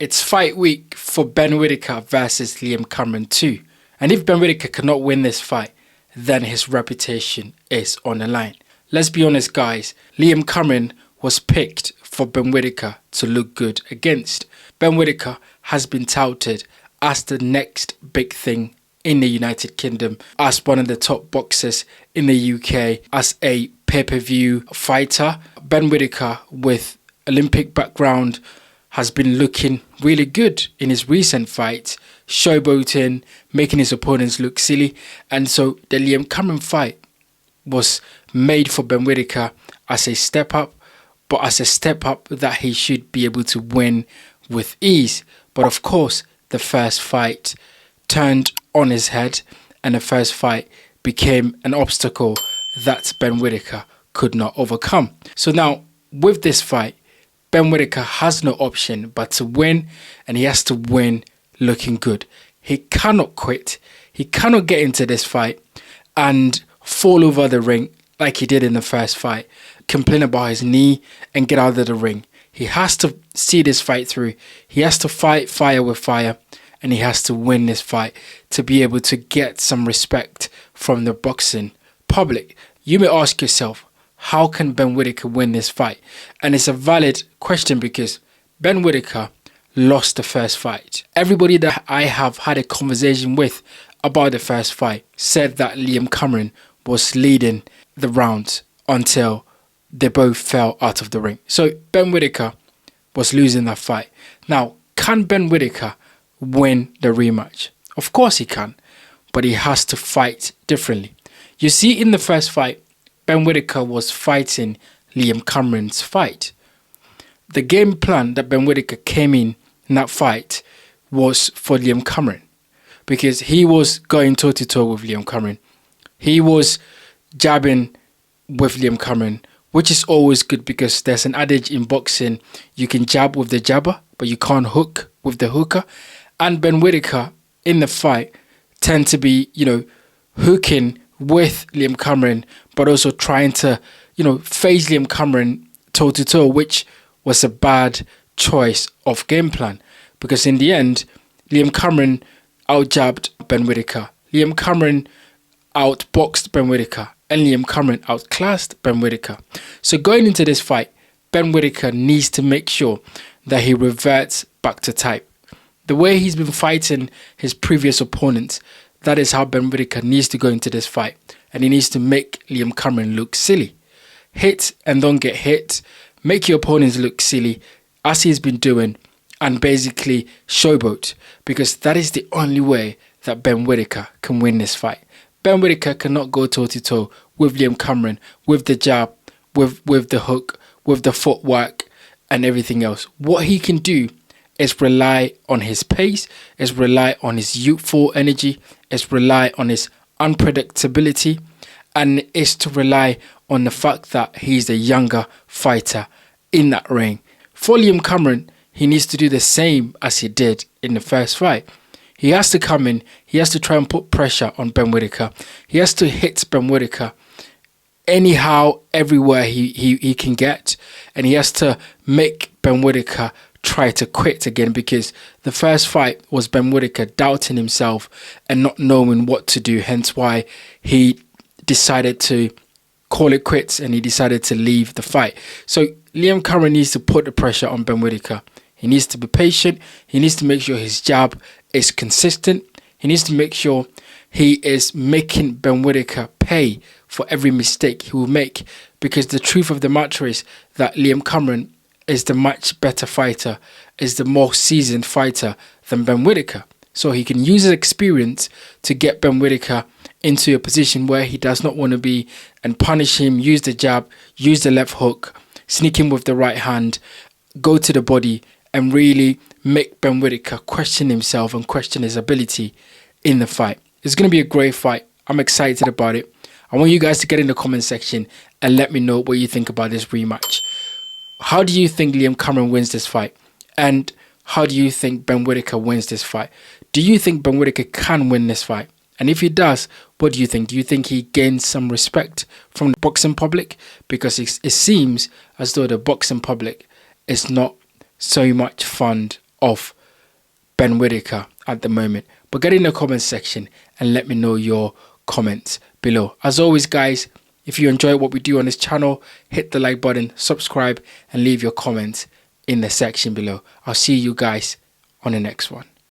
It's fight week for Ben Whittaker versus Liam Cameron too. And if Ben Whittaker cannot win this fight, then his reputation is on the line. Let's be honest, guys. Liam Cameron was picked for Ben Whittaker to look good against. Ben Whittaker has been touted as the next big thing in the United Kingdom, as one of the top boxers in the UK, as a pay-per-view fighter. Ben Whittaker, with Olympic background, has been looking really good in his recent fights, showboating, making his opponents look silly. And so the Liam Cameron fight was made for Ben Whittaker as a step up, but as a step up that he should be able to win with ease. But of course, the first fight turned on his head, and the first fight became an obstacle that Ben Whittaker could not overcome. So now, with this fight, Ben Whittaker has no option but to win, and he has to win looking good. He cannot quit. He cannot get into this fight and fall over the ring like he did in the first fight, complain about his knee and get out of the ring. He has to see this fight through. He has to fight fire with fire, and he has to win this fight to be able to get some respect from the boxing public. You may ask yourself, how can Ben Whittaker win this fight? And it's a valid question because Ben Whittaker lost the first fight. Everybody that I have had a conversation with about the first fight said that Liam Cameron was leading the rounds until they both fell out of the ring. So Ben Whittaker was losing that fight. Now, can Ben Whittaker win the rematch? Of course he can, but he has to fight differently. You see, in the first fight, Ben Whittaker was fighting Liam Cameron's fight. The game plan that Ben Whittaker came in that fight was for Liam Cameron, because he was going toe-to-toe with Liam Cameron. He was jabbing with Liam Cameron, which is always good because there's an adage in boxing, you can jab with the jabber, but you can't hook with the hooker. And Ben Whittaker in the fight tend to be, hooking with Liam Cameron, but also trying to, face Liam Cameron toe-to-toe, which was a bad choice of game plan. Because in the end, Liam Cameron out-jabbed Ben Whittaker. Liam Cameron outboxed Ben Whittaker. And Liam Cameron outclassed Ben Whittaker. So going into this fight, Ben Whittaker needs to make sure that he reverts back to type. The way he's been fighting his previous opponents, that is how Ben Whittaker needs to go into this fight. And he needs to make Liam Cameron look silly. Hit and don't get hit. Make your opponents look silly, as he's been doing, and basically showboat. Because that is the only way that Ben Whittaker can win this fight. Ben Whittaker cannot go toe-to-toe with Liam Cameron, with the jab, with the hook, with the footwork and everything else. What he can do is rely on his pace, is rely on his youthful energy, is rely on his unpredictability, and is to rely on the fact that he's a younger fighter in that ring. For Liam Cameron, he needs to do the same as he did in the first fight. He has to come in, he has to try and put pressure on Ben Whittaker. He has to hit Ben Whittaker anyhow, everywhere he can get. And he has to make Ben Whittaker try to quit again, because the first fight was Ben Whittaker doubting himself and not knowing what to do. Hence why he decided to call it quits and he decided to leave the fight. So Liam Cameron needs to put the pressure on Ben Whittaker. He needs to be patient. He needs to make sure his jab is consistent. He needs to make sure he is making Ben Whittaker pay for every mistake he will make. Because the truth of the matter is that Liam Cameron is the much better fighter, is the more seasoned fighter than Ben Whittaker. So he can use his experience to get Ben Whittaker into a position where he does not want to be and punish him, use the jab, use the left hook, sneak him with the right hand, go to the body, and really make Ben Whittaker question himself and question his ability in the fight. It's going to be a great fight. I'm excited about it. I want you guys to get in the comment section and let me know what you think about this rematch. How do you think Liam Cameron wins this fight? And how do you think Ben Whittaker wins this fight? Do you think Ben Whittaker can win this fight? And if he does, what do you think? Do you think he gains some respect from the boxing public? Because it seems as though the boxing public is not so much fond of Ben Whittaker at the moment. But get in the comment section and let me know your comments below. As always, guys, if you enjoy what we do on this channel, hit the like button, subscribe, and leave your comments in the section below. I'll see you guys on the next one.